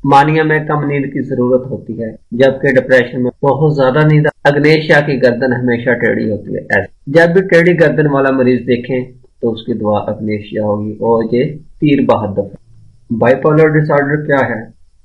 मानिया में कम नींद की जरूरत होती है, जबकि डिप्रेशन में बहुत ज्यादा नींद। अग्नेशिया की गर्दन हमेशा टेढ़ी होती है। ऐसे जब भी टेढ़ी गर्दन वाला मरीज देखें तो उसकी दुआ अग्नेशिया होगी और ये तीर बहादुर। बाइपोलर डिसऑर्डर क्या है?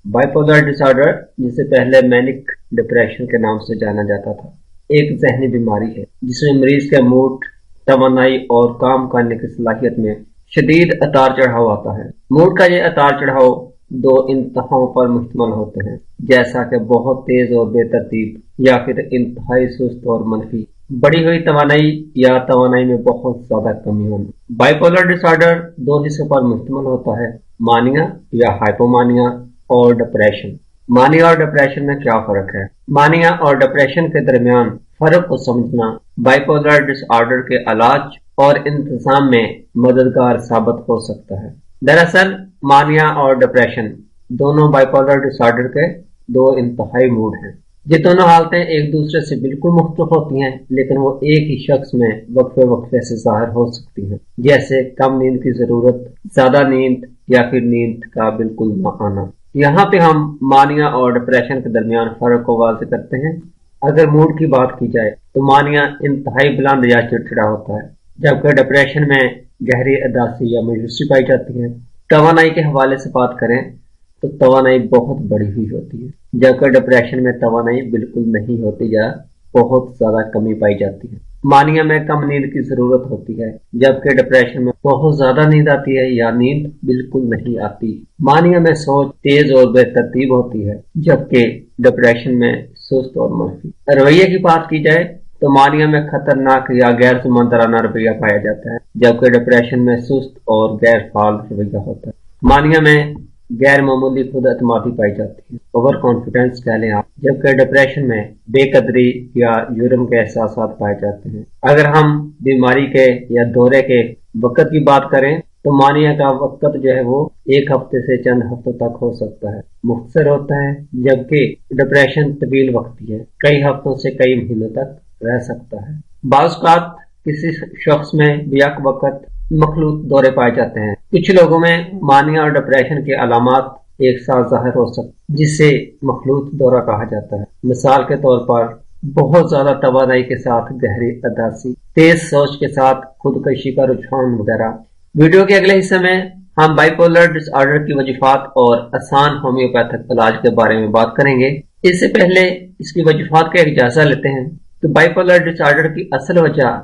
बाइपोलर डिसऑर्डर, जिसे पहले मैनिक डिप्रेशन के नाम से जाना जाता था, एक जहनी बीमारी है जिसमें मरीज का मूड, तवानाई और काम करने की सलाहियत में शदीद उतार चढ़ाव आता है। मूड का ये उतार चढ़ाव दो इंतहाओं पर मुश्तमिल होते हैं, जैसा कि बहुत तेज और बेतरतीब या फिर इंतहाई सुस्त और मनफी, बढ़ी हुई तवानाई या तवानाई में बहुत ज्यादा कमी होना। बाइपोलर डिसऑर्डर दो हिस्सों पर मुश्तमिल होता है, मानिया या हाइपोमानिया और डिप्रेशन। मानिया और डिप्रेशन में क्या फर्क है? मानिया और डिप्रेशन के दरमियान फर्क को समझना बाइपोलर डिसऑर्डर के इलाज और इंतजाम में मददगार साबित हो सकता है। दरअसल मानिया और डिप्रेशन दोनों बाइपोलर डिसऑर्डर के दो इंतहाई मूड हैं। ये दोनों हालतें एक दूसरे से बिल्कुल मुख्तलिफ होती हैं, लेकिन वो एक ही शख्स में वक्फे वक्फे से जाहिर हो सकती हैं, जैसे कम नींद की जरूरत, ज्यादा नींद या फिर नींद का बिल्कुल न आना। यहाँ पे हम मानिया और डिप्रेशन के दरमियान फर्क को वाज़ेह करते हैं। अगर मूड की बात की जाए तो मानिया इंतहाई बुलंद या चिड़चिड़ा होता है, जबकि डिप्रेशन में गहरी उदासी या मायूसी पाई जाती है। तवानाई के हवाले से बात करें तो तवानाई बहुत बढ़ी हुई होती है, जबकि डिप्रेशन में तवानाई बिल्कुल नहीं होती या बहुत ज्यादा कमी पाई जाती है। मानिया में कम नींद की जरूरत होती है, जबकि डिप्रेशन में बहुत ज्यादा नींद आती है या नींद बिल्कुल नहीं आती। मानिया में सोच तेज और बेतरतीब होती है, जबकि डिप्रेशन में सुस्त और मनफी। रवैये की बात की जाए तो मानिया में खतरनाक या गैर समंदराना रवैया पाया जाता है, जबकि डिप्रेशन में सुस्त और गैर फाल रवैया होता है। मानिया में गैर मामूली खुद एतमादी पाई जाती है, ओवर कॉन्फिडेंस कह लें आप, जबकि डिप्रेशन में बेकदरी या जुर्म के एहसास पाए जाते हैं। अगर हम बीमारी के या दौरे के वक्त की बात करें तो मानिया का वक्त जो है वो एक हफ्ते से चंद हफ्तों तक हो सकता है, मुख्तसर होता है, जबकि डिप्रेशन तवील वक्ती है, कई हफ्तों से कई महीनों तक रह सकता है। बाज़ औक़ात किसी शख्स में बियाक वक्त मखलूत दौरे पाए जाते हैं। कुछ लोगों में मानिया और डिप्रेशन के अलामात एक साथ जाहिर हो सकते, जिसे मखलूत दौरा कहा जाता है। मिसाल के तौर पर बहुत ज्यादा तवानाई के साथ गहरी उदासी, तेज सोच के साथ खुदकशी का रुझान वगैरह। वीडियो के अगले हिस्से में हम बाइपोलर डिसऑर्डर की वजूहात और आसान होम्योपैथिक इलाज के बारे में बात करेंगे। इससे पहले इसकी वजूहात का एक जायजा लेते हैं। तो बाइपोलर डिसऑर्डर की असल वजह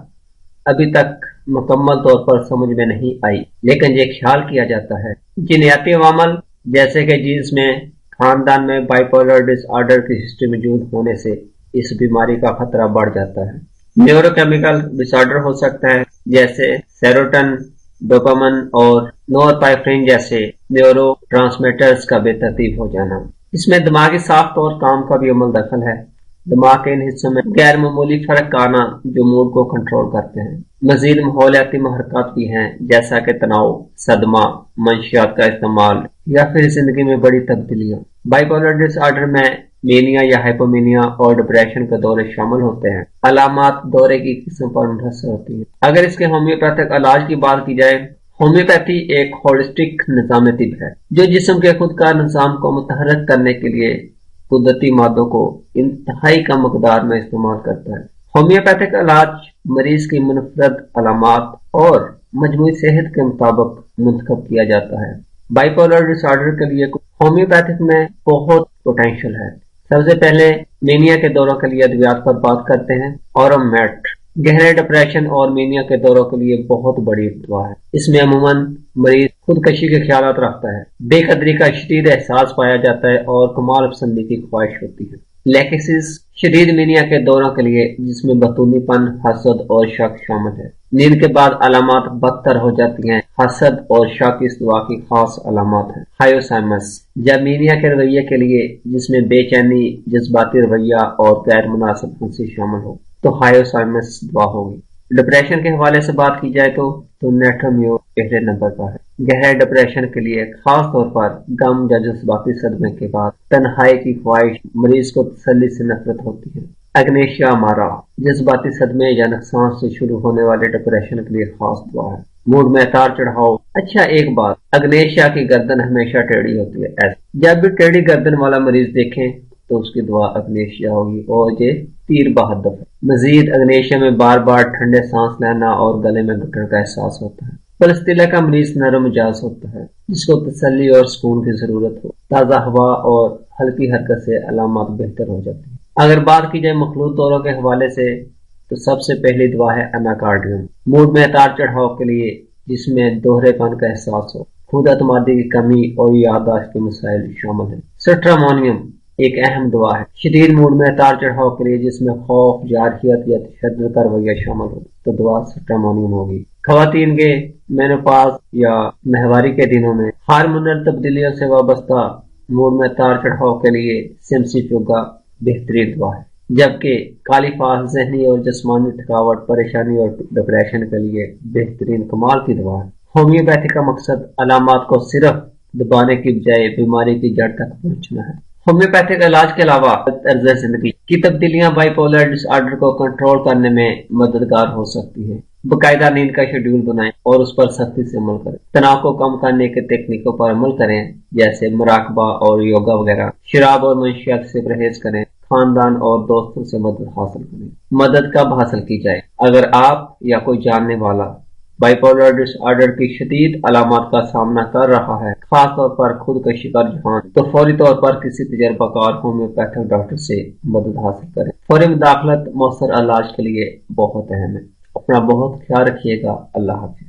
अभी तक मुकम्मल तौर पर समझ में नहीं आई, लेकिन ये ख्याल किया जाता है जीनियाती अवामल जैसे कि जीन्स में, खानदान में बाइपोलर डिसऑर्डर की हिस्ट्री मौजूद होने से इस बीमारी का खतरा बढ़ जाता है। न्यूरोकेमिकल डिसऑर्डर हो सकता है, जैसे सेरोटोनिन, डोपामिन और नोरपेनेफ्रिन जैसे न्यूरो ट्रांसमीटर्स का बेतरतीब हो जाना। इसमें दिमागी साख्त और काम का भी अमल दखल है। दिमाग के इन हिस्सों में गैर मामूली फर्क आना जो मूड को कंट्रोल करते हैं। मजीद माहौलियाती महरक़ात भी हैं, जैसा कि तनाव, सदमा, मंशियात का इस्तेमाल या फिर जिंदगी में बड़ी तब्दीलियां। बाइपोलर डिसऑर्डर में मेनिया या हाइपोमेनिया और डिप्रेशन के दौरे शामिल होते हैं। अलामात दौरे की किस्म पर मुनहसर होती है। अगर इसके होम्योपैथिक इलाज की बात की जाए, होम्योपैथी एक होलिस्टिक निज़ाम तिब है जो जिस्म के खुद का निज़ाम को मुतहर्रिक करने के लिए कुदरती मादों को इंतहाई कम मकदार में इस्तेमाल करता है। होम्योपैथिक इलाज मरीज की मुनफरद अलामात और मजमूई सेहत के मुताबिक मुंतखब किया जाता है। बाइपोलर डिसऑर्डर के लिए होम्योपैथिक में बहुत पोटेंशियल है। सबसे पहले मेनिया के दौरों के लिए अद्वियात पर बात करते हैं। ऑरमेट गहरे डिप्रेशन और मेनिया के दौरों के लिए बहुत बड़ी दवा है। इसमें अमूमन मरीज खुदकशी के ख्यालात रखता है, बेकदरी का शदीद एहसास पाया जाता है और कमाल पसंदी की ख्वाहिश होती है। लेकेसिस शदीद मेनिया के दौरों के लिए, जिसमें बतूनीपन, हसद और शक शामिल है। नींद के बाद अलामात बदतर हो जाती हैं। हसद और शक इस दवा की खास अलामात है। हायोसाइमस या मेनिया के रवैये के लिए, जिसमें बेचैनी, जज्बाती रवैया और गैर मुनासिब हंसी शामिल हो, तो हायोसाइमस दवा होगी। डिप्रेशन के हवाले से बात की जाए तो नेट्रोम्यो पहले नंबर पर है। गहरे डिप्रेशन के लिए खास तौर पर गम या जज्बाती सदमे के बाद तन्हाई की ख्वाहिश, मरीज को तसल्ली से नफरत होती है। अग्नेशिया मारा जज्बाती सदमे या नुकसान से शुरू होने वाले डिप्रेशन के लिए खास दवा है। मूड में तार चढ़ाओ। अच्छा एक बात, अग्नेशिया की गर्दन हमेशा टेढ़ी होती है। ऐसे जब भी टेढ़ी गर्दन वाला मरीज देखें तो उसकी दुआ अग्नेशिया होगी और ये तीर बहादुर है। मजीद अग्नेशिया में बार बार ठंडे सांस लेना और गले में घुटन का एहसास होता है। पलस्तीला का मरीज नरम मिजाज होता है जिसको तसल्ली और सुकून की जरूरत हो। ताज़ा हवा और हल्की हरकत से अलामत बेहतर हो जाती है। अगर बात की जाए मखलूत दौरों के हवाले से तो सबसे पहली दुआ है एनाकार्डियम। मूड में तार चढ़ाव के लिए जिसमें दोहरेपन का एहसास हो, खुद एतमादी की कमी और याददाश्त के मसाइल शामिल है। सट्रामोनियम एक अहम दुआ है शदीद मूड में तार चढ़ाव के लिए जिसमें खौफ, जारहियत या तशद्दुद का रवैया शामिल हो तो दुआ सट्रामोनियम होगी। खवातीन के मेनोपाज या महवारी के दिनों में हार्मोनल तब्दीलियों से वाबस्ता मूड में तार चढ़ाव के लिए सिमसीफुगा बेहतरीन दुआ है। जबकि काली फास जहनी और जिस्मानी थकावट, परेशानी और डिप्रेशन के लिए बेहतरीन कमाल की दुआ है। होम्योपैथी का मकसद अलामात को सिर्फ दबाने की बजाय बीमारी की जड़ तक पहुंचना है। होम्योपैथिक इलाज के अलावा तर्ज जिंदगी की तब्दीलियां बाइपोलर डिसऑर्डर को कंट्रोल करने में मददगार हो सकती है। बाकायदा नींद का शेड्यूल बनाएं और उस पर सख्ती से अमल करें। तनाव को कम करने के तकनीकों पर अमल करें जैसे मुराकबा और योगा वगैरह। शराब और मंशियात से परहेज करें। खानदान और दोस्तों से मदद हासिल करें। मदद कब हासिल की जाए? अगर आप या कोई जानने वाला बाइपोलर डिसऑर्डर की शदीद अलामत का सामना कर रहा है, खास तौर पर खुदकशी का रुझान, तो फौरी तौर पर किसी तजर्बाकार होम्योपैथिक डॉक्टर से मदद हासिल करें। फौरी मुदाखलत मौसर इलाज के लिए बहुत अहम है। अपना बहुत ख्याल रखिएगा। अल्लाह हाफिज।